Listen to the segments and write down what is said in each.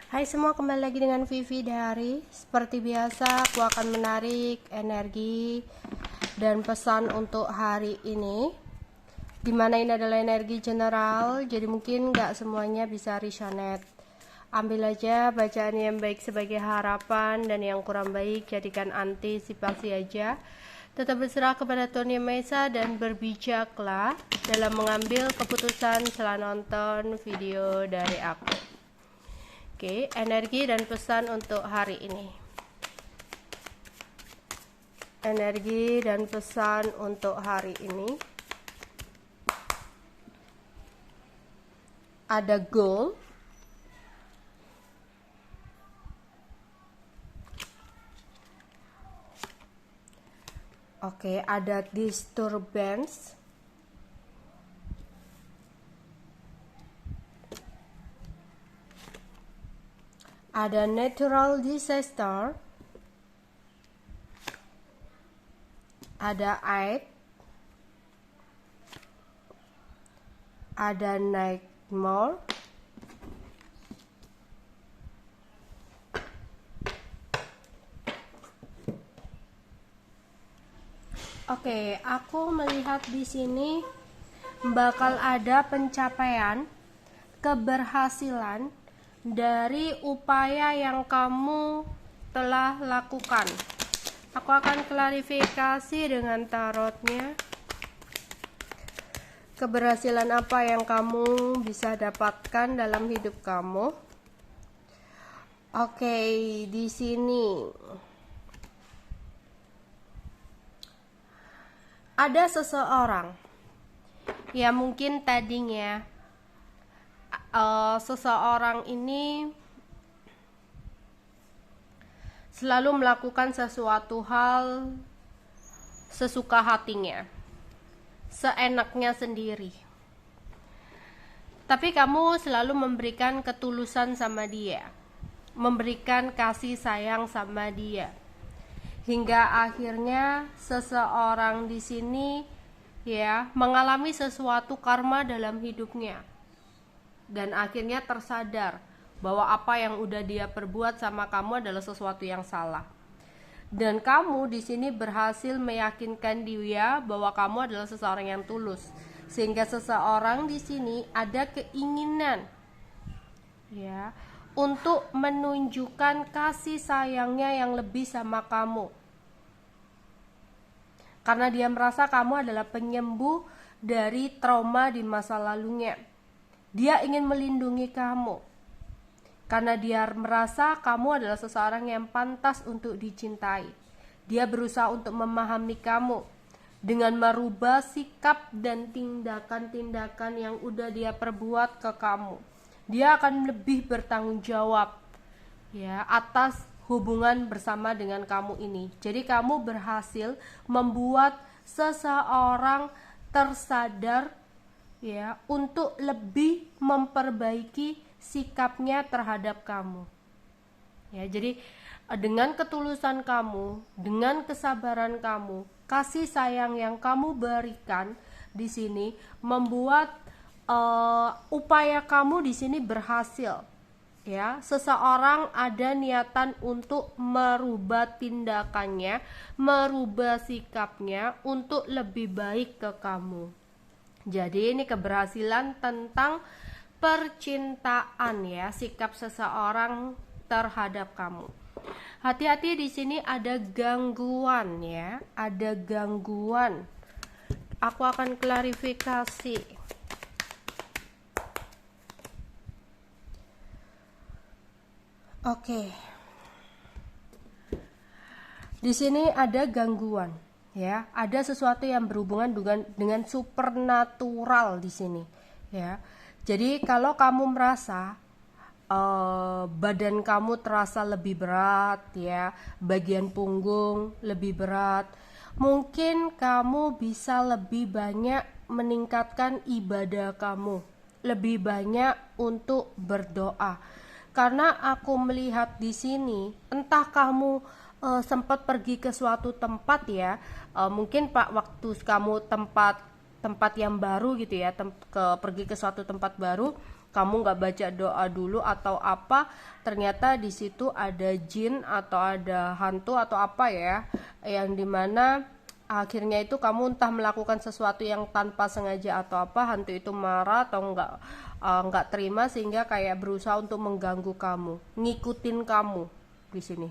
Hai semua, kembali lagi dengan Vivi dari. Seperti biasa, aku akan menarik energi dan pesan untuk hari ini, dimana ini adalah energi general, jadi mungkin gak semuanya bisa resonate. Ambil aja bacaan yang baik sebagai harapan, dan yang kurang baik jadikan antisipasi aja. Tetap berserah kepada Tuhan Yang Maha Esa dan berbijaklah dalam mengambil keputusan setelah nonton video dari aku. Oke, energi dan pesan untuk hari ini. Energi dan pesan untuk hari ini. Ada goal. Oke, ada disturbance. Ada natural disaster. Ada aid. Ada nightmare. Oke, aku melihat di sini bakal ada pencapaian, keberhasilan dari upaya yang kamu telah lakukan. Aku akan klarifikasi dengan tarotnya. Keberhasilan apa yang kamu bisa dapatkan dalam hidup kamu? Oke, di sini ada seseorang ya, mungkin tadinya seseorang ini selalu melakukan sesuatu hal sesuka hatinya, seenaknya sendiri. Tapi kamu selalu memberikan ketulusan sama dia, memberikan kasih sayang sama dia. Hingga akhirnya seseorang di sini ya mengalami sesuatu karma dalam hidupnya. Dan akhirnya tersadar bahwa apa yang udah dia perbuat sama kamu adalah sesuatu yang salah. Dan kamu di sini berhasil meyakinkan dia bahwa kamu adalah seseorang yang tulus. Sehingga seseorang di sini ada keinginan ya untuk menunjukkan kasih sayangnya yang lebih sama kamu. Karena dia merasa kamu adalah penyembuh dari trauma di masa lalunya. Dia ingin melindungi kamu. Karena dia merasa kamu adalah seseorang yang pantas untuk dicintai. Dia berusaha untuk memahami kamu dengan merubah sikap dan tindakan-tindakan yang udah dia perbuat ke kamu. Dia akan lebih bertanggung jawab ya atas hubungan bersama dengan kamu ini. Jadi kamu berhasil membuat seseorang tersadar ya untuk lebih memperbaiki sikapnya terhadap kamu. Ya, jadi dengan ketulusan kamu, dengan kesabaran kamu, kasih sayang yang kamu berikan di sini membuat upaya kamu di sini berhasil. Ya, seseorang ada niatan untuk merubah tindakannya, merubah sikapnya untuk lebih baik ke kamu. Jadi ini keberhasilan tentang percintaan ya, sikap seseorang terhadap kamu. Hati-hati di sini ada gangguan ya, ada gangguan. Aku akan klarifikasi. Oke. Di sini ada gangguan, ya. Ada sesuatu yang berhubungan dengan supernatural di sini, ya. Jadi kalau kamu merasa badan kamu terasa lebih berat, ya, bagian punggung lebih berat, mungkin kamu bisa lebih banyak meningkatkan ibadah kamu, lebih banyak untuk berdoa. Karena aku melihat di sini, entah kamu sempat pergi ke suatu tempat ya, mungkin pak waktu kamu tempat yang baru gitu ya, pergi ke suatu tempat baru, kamu nggak baca doa dulu atau apa, ternyata di situ ada jin atau ada hantu atau apa ya, yang dimana akhirnya itu kamu entah melakukan sesuatu yang tanpa sengaja atau apa, hantu itu marah atau nggak terima sehingga kayak berusaha untuk mengganggu kamu, ngikutin kamu di sini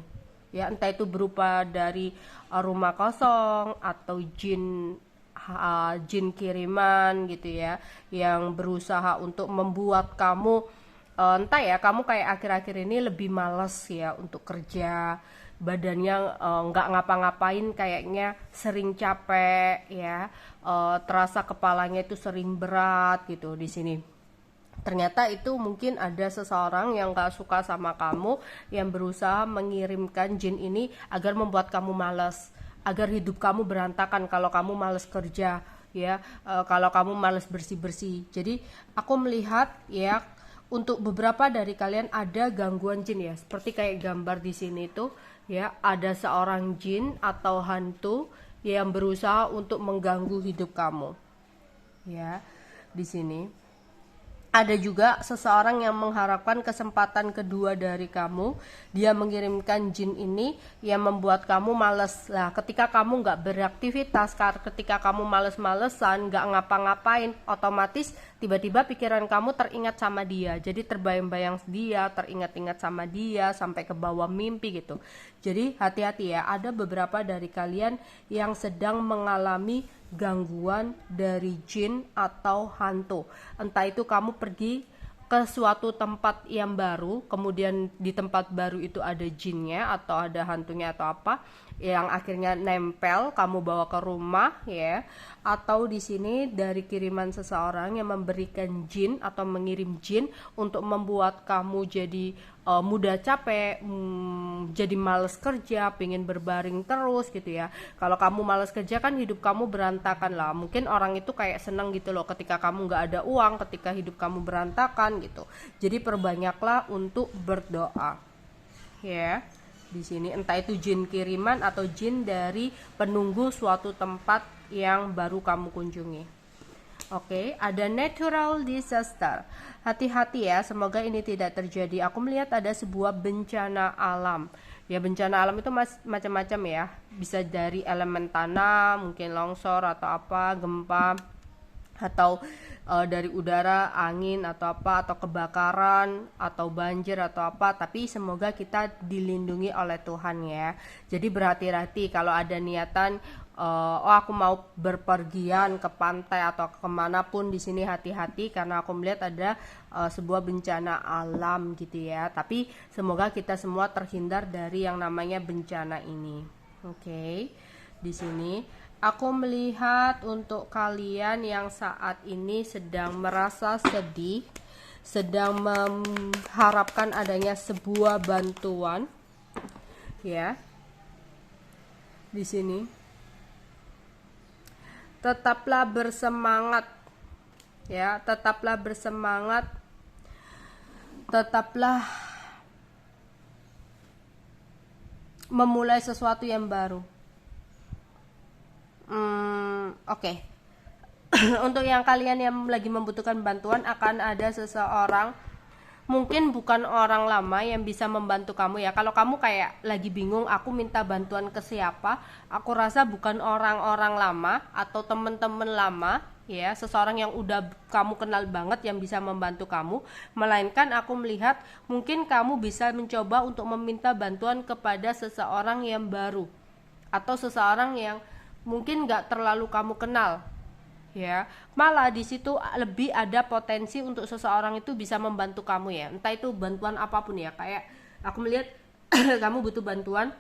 ya, entah itu berupa dari rumah kosong atau jin kiriman gitu ya, yang berusaha untuk membuat kamu entah ya, kamu kayak akhir-akhir ini lebih males ya untuk kerja, badannya nggak ngapa-ngapain, kayaknya sering capek ya, terasa kepalanya itu sering berat gitu di sini. Ternyata itu mungkin ada seseorang yang gak suka sama kamu, yang berusaha mengirimkan jin ini agar membuat kamu malas, agar hidup kamu berantakan kalau kamu malas kerja ya, kalau kamu malas bersih-bersih. Jadi aku melihat ya, untuk beberapa dari kalian ada gangguan jin ya, seperti kayak gambar di sini tuh ya, ada seorang jin atau hantu yang berusaha untuk mengganggu hidup kamu ya. Di sini ada juga seseorang yang mengharapkan kesempatan kedua dari kamu. Dia mengirimkan jin ini yang membuat kamu males. Lah, ketika kamu nggak beraktivitas, ketika kamu males-malesan, nggak ngapa-ngapain, otomatis tiba-tiba pikiran kamu teringat sama dia. Jadi terbayang-bayang dia, teringat-ingat sama dia, sampai ke bawah mimpi gitu. Jadi hati-hati ya, ada beberapa dari kalian yang sedang mengalami gangguan dari jin atau hantu. Entah itu kamu pergi ke suatu tempat yang baru, kemudian di tempat baru itu ada jinnya atau ada hantunya atau apa, yang akhirnya nempel, kamu bawa ke rumah ya, atau di sini dari kiriman seseorang yang memberikan jin atau mengirim jin untuk membuat kamu jadi mudah capek, jadi males kerja, pengen berbaring terus gitu ya. Kalau kamu males kerja kan hidup kamu berantakan lah. Mungkin orang itu kayak seneng gitu loh ketika kamu nggak ada uang, ketika hidup kamu berantakan gitu. Jadi perbanyaklah untuk berdoa ya. Di sini entah itu jin kiriman atau jin dari penunggu suatu tempat yang baru kamu kunjungi. Oke, ada natural disaster. Hati-hati ya, semoga ini tidak terjadi. Aku melihat ada sebuah bencana alam. Ya, bencana alam itu macam-macam ya. Bisa dari elemen tanah, mungkin longsor atau apa, gempa, atau dari udara, angin atau apa, atau kebakaran atau banjir atau apa. Tapi semoga kita dilindungi oleh Tuhan ya. Jadi berhati-hati kalau ada niatan aku mau berpergian ke pantai atau kemanapun, di sini hati-hati karena aku melihat ada sebuah bencana alam gitu ya. Tapi semoga kita semua terhindar dari yang namanya bencana ini. Oke. Di sini aku melihat untuk kalian yang saat ini sedang merasa sedih, sedang mengharapkan adanya sebuah bantuan ya. Di sini tetaplah bersemangat ya, tetaplah bersemangat, tetaplah memulai sesuatu yang baru. Oke. Untuk yang kalian yang lagi membutuhkan bantuan, akan ada seseorang, mungkin bukan orang lama, yang bisa membantu kamu ya. Kalau kamu kayak lagi bingung aku minta bantuan ke siapa, aku rasa bukan orang-orang lama atau teman-teman lama ya, seseorang yang udah kamu kenal banget yang bisa membantu kamu, melainkan aku melihat mungkin kamu bisa mencoba untuk meminta bantuan kepada seseorang yang baru atau seseorang yang mungkin gak terlalu kamu kenal ya. Malah di situ lebih ada potensi untuk seseorang itu bisa membantu kamu ya, entah itu bantuan apapun ya. Kayak aku melihat kamu butuh bantuan,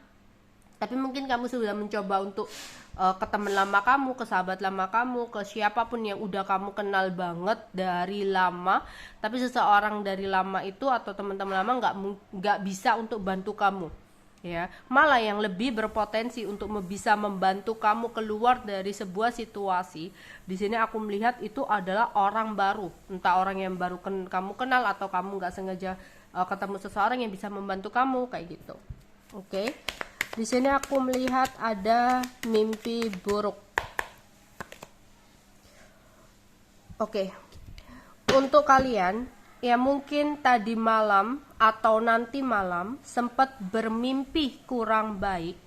tapi mungkin kamu sudah mencoba untuk ke teman lama kamu, ke sahabat lama kamu, ke siapapun yang udah kamu kenal banget dari lama, tapi seseorang dari lama itu atau teman-teman lama nggak bisa untuk bantu kamu ya. Malah yang lebih berpotensi untuk bisa membantu kamu keluar dari sebuah situasi, di sini aku melihat itu adalah orang baru, entah orang yang baru kamu kenal atau kamu nggak sengaja ketemu seseorang yang bisa membantu kamu kayak gitu. Oke. Di sini aku melihat ada mimpi buruk. Oke. Untuk kalian ya mungkin tadi malam atau nanti malam sempat bermimpi kurang baik,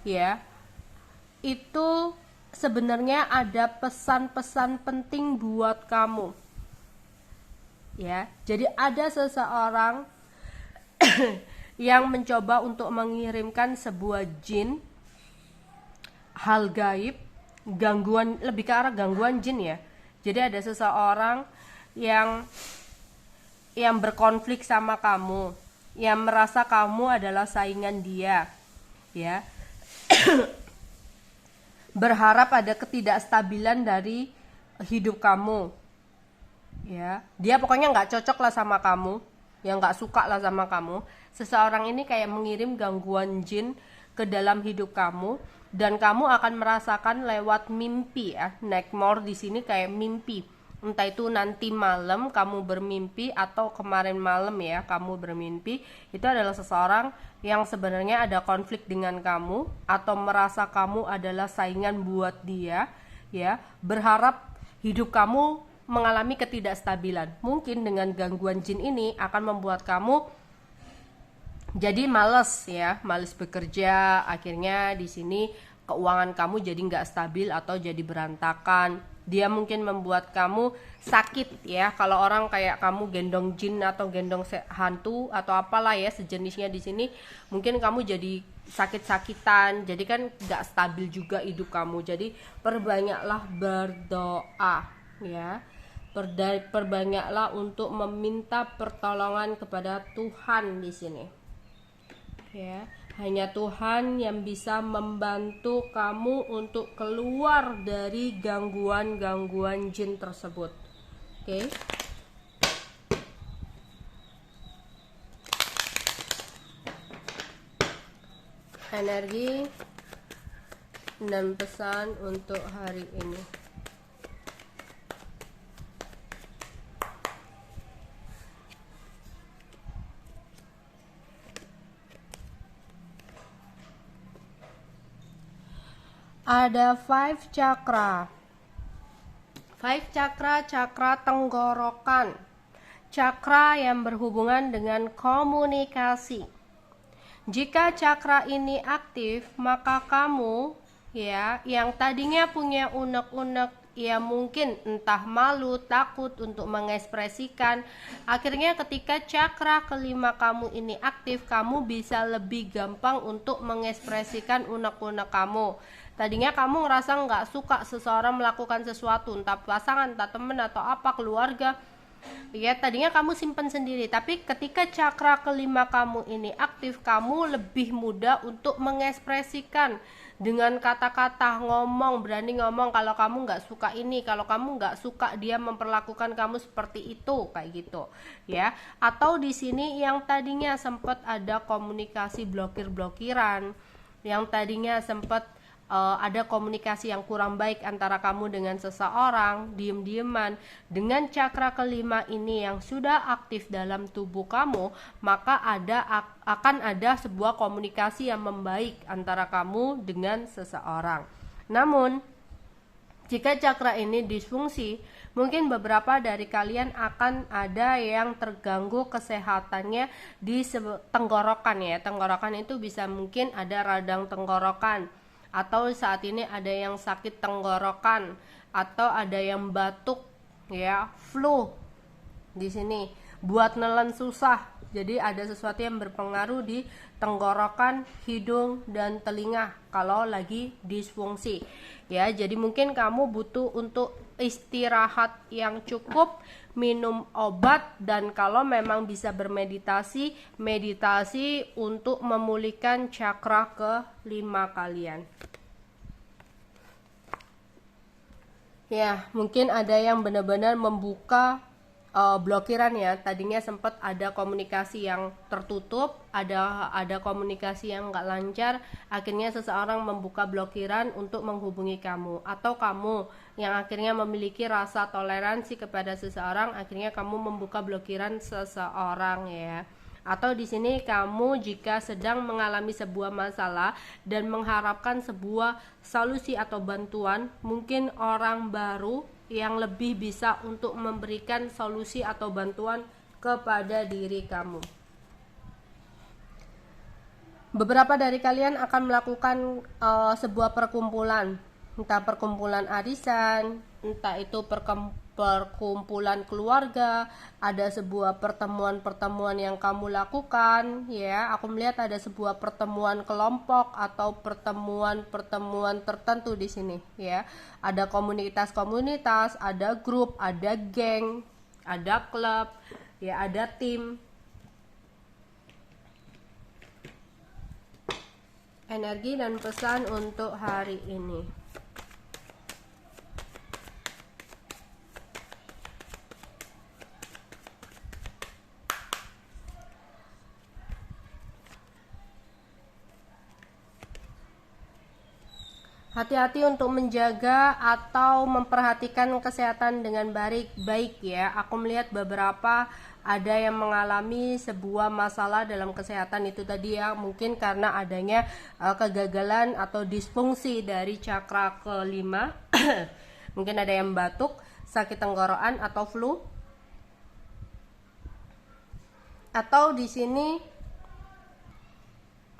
ya, itu sebenarnya ada pesan-pesan penting buat kamu, ya. Jadi ada seseorang yang mencoba untuk mengirimkan sebuah jin, hal gaib, gangguan, lebih ke arah gangguan jin ya. Jadi ada seseorang yang berkonflik sama kamu, yang merasa kamu adalah saingan dia, ya. Berharap ada ketidakstabilan dari hidup kamu, ya. Dia pokoknya nggak cocok lah sama kamu, yang nggak suka lah sama kamu. Seseorang ini kayak mengirim gangguan jin ke dalam hidup kamu, dan kamu akan merasakan lewat mimpi, ya. Nightmare di sini kayak mimpi. Entah itu nanti malam kamu bermimpi atau kemarin malam ya kamu bermimpi, itu adalah seseorang yang sebenarnya ada konflik dengan kamu atau merasa kamu adalah saingan buat dia, ya. Berharap hidup kamu mengalami ketidakstabilan. Mungkin dengan gangguan jin ini akan membuat kamu jadi males, ya, males bekerja. Akhirnya di sini keuangan kamu jadi nggak stabil atau jadi berantakan. Dia mungkin membuat kamu sakit, ya. Kalau orang kayak kamu gendong jin atau gendong hantu atau apalah ya sejenisnya di sini, mungkin kamu jadi sakit-sakitan. Jadi kan nggak stabil juga hidup kamu. Jadi perbanyaklah berdoa, ya. Perbanyaklah untuk meminta pertolongan kepada Tuhan di sini, ya. Hanya Tuhan yang bisa membantu kamu untuk keluar dari gangguan-gangguan jin tersebut. Oke. Energi dan pesan untuk hari ini. Ada 5 chakra. 5 chakra, chakra tenggorokan. Chakra yang berhubungan dengan komunikasi. Jika chakra ini aktif, maka kamu, ya, yang tadinya punya unek-unek, ya mungkin entah malu, takut untuk mengekspresikan, akhirnya ketika chakra kelima kamu ini aktif, kamu bisa lebih gampang untuk mengekspresikan unek-unek kamu. Tadinya kamu ngerasa nggak suka seseorang melakukan sesuatu, entah pasangan, entah teman atau apa, keluarga, ya, tadinya kamu simpen sendiri. Tapi ketika cakra kelima kamu ini aktif, kamu lebih mudah untuk mengekspresikan dengan kata-kata, ngomong, berani ngomong kalau kamu nggak suka ini, kalau kamu nggak suka dia memperlakukan kamu seperti itu, kayak gitu, ya. Atau di sini yang tadinya sempat ada komunikasi blokir-blokiran, yang tadinya sempat ada komunikasi yang kurang baik antara kamu dengan seseorang, diem-dieman, dengan cakra kelima ini yang sudah aktif dalam tubuh kamu, maka akan ada sebuah komunikasi yang membaik antara kamu dengan seseorang. Namun jika cakra ini disfungsi, mungkin beberapa dari kalian akan ada yang terganggu kesehatannya di tenggorokan, ya. Tenggorokan itu bisa mungkin ada radang tenggorokan, atau saat ini ada yang sakit tenggorokan, atau ada yang batuk, ya, flu di sini, buat nelen susah. Jadi ada sesuatu yang berpengaruh di tenggorokan, hidung, dan telinga kalau lagi disfungsi, ya. Jadi mungkin kamu butuh untuk istirahat yang cukup, minum obat, dan kalau memang bisa bermeditasi, meditasi untuk memulihkan cakra kelima kalian. Ya, mungkin ada yang benar-benar membuka blokiran, ya. Tadinya sempat ada komunikasi yang tertutup, ada komunikasi yang nggak lancar, akhirnya seseorang membuka blokiran untuk menghubungi kamu, atau kamu yang akhirnya memiliki rasa toleransi kepada seseorang, akhirnya kamu membuka blokiran seseorang, ya. Atau di sini kamu jika sedang mengalami sebuah masalah dan mengharapkan sebuah solusi atau bantuan, mungkin orang baru yang lebih bisa untuk memberikan solusi atau bantuan kepada diri kamu. Beberapa dari kalian akan melakukan sebuah perkumpulan, entah perkumpulan arisan, entah itu perkumpulan keluarga, ada sebuah pertemuan-pertemuan yang kamu lakukan, ya. Aku melihat ada sebuah pertemuan kelompok atau pertemuan-pertemuan tertentu di sini, ya. Ada komunitas-komunitas, ada grup, ada geng, ada klub, ya, ada tim. Energi dan pesan untuk hari ini. Hati-hati untuk menjaga atau memperhatikan kesehatan dengan baik ya. Aku melihat beberapa ada yang mengalami sebuah masalah dalam kesehatan itu tadi ya, mungkin karena adanya kegagalan atau disfungsi dari cakra kelima. Mungkin ada yang batuk, sakit tenggorokan atau flu. Atau di sini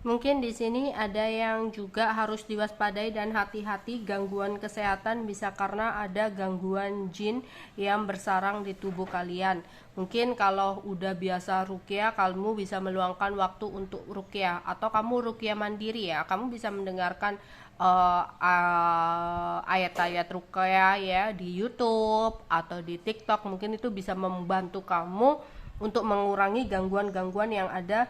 mungkin di sini ada yang juga harus diwaspadai dan hati-hati gangguan kesehatan, bisa karena ada gangguan jin yang bersarang di tubuh kalian. Mungkin kalau udah biasa ruqyah, kamu bisa meluangkan waktu untuk ruqyah, atau kamu ruqyah mandiri ya, kamu bisa mendengarkan ayat-ayat ruqyah ya di YouTube atau di TikTok. Mungkin itu bisa membantu kamu untuk mengurangi gangguan-gangguan yang ada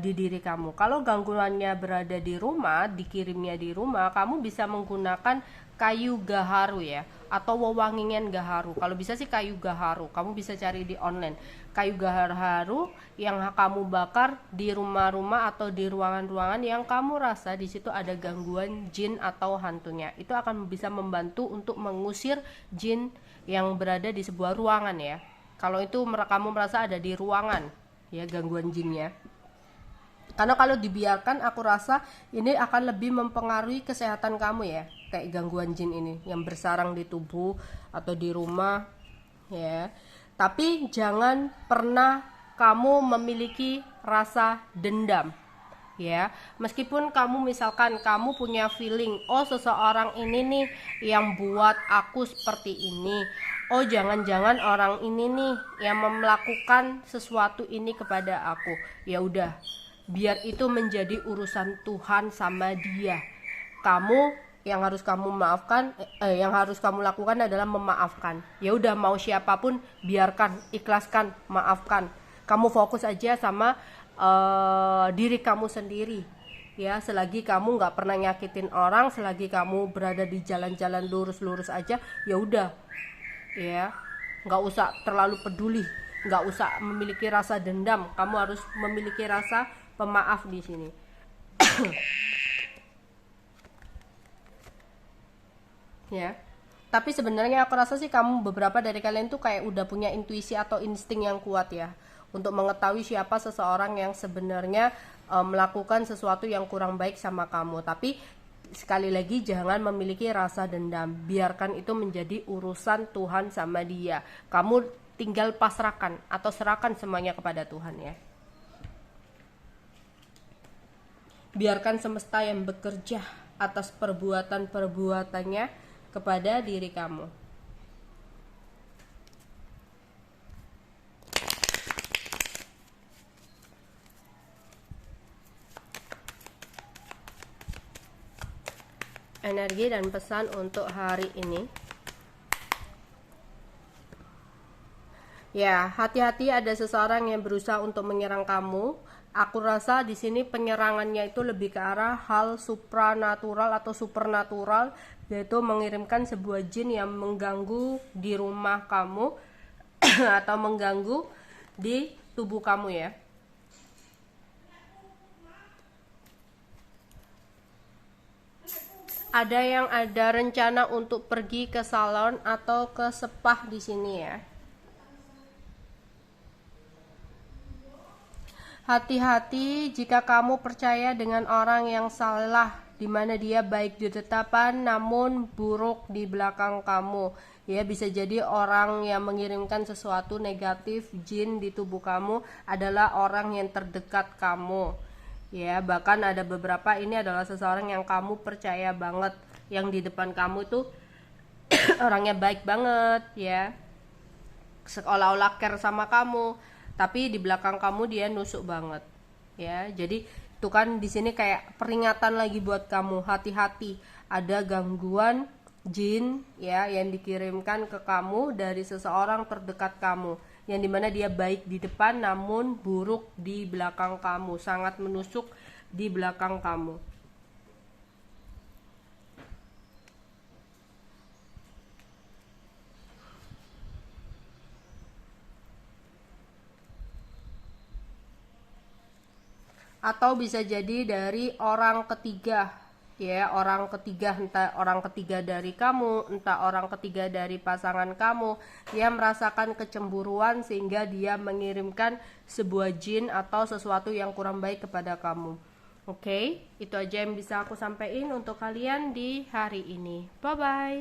di diri kamu. Kalau gangguannya berada di rumah, dikirimnya di rumah, kamu bisa menggunakan kayu gaharu ya, atau wewangian gaharu. Kalau bisa sih kayu gaharu, kamu bisa cari di online. Kayu gaharu yang kamu bakar di rumah-rumah atau di ruangan-ruangan yang kamu rasa di situ ada gangguan jin atau hantunya. Itu akan bisa membantu untuk mengusir jin yang berada di sebuah ruangan ya. Kalau itu kamu merasa ada di ruangan ya gangguan jinnya. Karena kalau dibiarkan, aku rasa ini akan lebih mempengaruhi kesehatan kamu ya, kayak gangguan jin ini yang bersarang di tubuh atau di rumah ya. Tapi jangan pernah kamu memiliki rasa dendam ya. Meskipun kamu misalkan kamu punya feeling, oh seseorang ini nih yang buat aku seperti ini, oh jangan-jangan orang ini nih yang melakukan sesuatu ini kepada aku, ya udah, biar itu menjadi urusan Tuhan sama dia. Kamu yang harus kamu maafkan, yang harus kamu lakukan adalah memaafkan. Ya udah, mau siapapun biarkan, ikhlaskan, maafkan. Kamu fokus aja sama diri kamu sendiri. Ya, selagi kamu nggak pernah nyakitin orang, selagi kamu berada di jalan-jalan lurus-lurus aja, ya udah, ya nggak usah terlalu peduli, nggak usah memiliki rasa dendam. Kamu harus memiliki rasa pemaaf di sini. Ya. Tapi sebenarnya aku rasa sih kamu, beberapa dari kalian tuh kayak udah punya intuisi atau insting yang kuat ya, untuk mengetahui siapa seseorang yang sebenarnya melakukan sesuatu yang kurang baik sama kamu. Tapi sekali lagi, jangan memiliki rasa dendam. Biarkan itu menjadi urusan Tuhan sama dia. Kamu tinggal pasrahkan atau serahkan semuanya kepada Tuhan ya. Biarkan semesta yang bekerja atas perbuatan-perbuatannya kepada diri kamu. Energi dan pesan untuk hari ini. Ya, hati-hati, ada seseorang yang berusaha untuk menyerang kamu. Aku rasa di sini penyerangannya itu lebih ke arah hal supranatural atau supernatural, yaitu mengirimkan sebuah jin yang mengganggu di rumah kamu atau mengganggu di tubuh kamu ya. Ada yang ada rencana untuk pergi ke salon atau ke spa di sini ya. Hati-hati jika kamu percaya dengan orang yang salah, di mana dia baik di depan namun buruk di belakang kamu. Ya, bisa jadi orang yang mengirimkan sesuatu negatif, jin di tubuh kamu adalah orang yang terdekat kamu. Ya, bahkan ada beberapa ini adalah seseorang yang kamu percaya banget, yang di depan kamu tuh orangnya baik banget ya, seolah-olah care sama kamu, tapi di belakang kamu dia nusuk banget ya. Jadi itu kan di sini kayak peringatan lagi buat kamu, hati-hati, ada gangguan jin ya yang dikirimkan ke kamu dari seseorang terdekat kamu, yang dimana dia baik di depan namun buruk di belakang kamu, sangat menusuk di belakang kamu. Atau bisa jadi dari orang ketiga ya, orang ketiga, entah orang ketiga dari kamu, entah orang ketiga dari pasangan kamu, dia merasakan kecemburuan sehingga dia mengirimkan sebuah jin atau sesuatu yang kurang baik kepada kamu. Oke, itu aja yang bisa aku sampaikan untuk kalian di hari ini. Bye bye.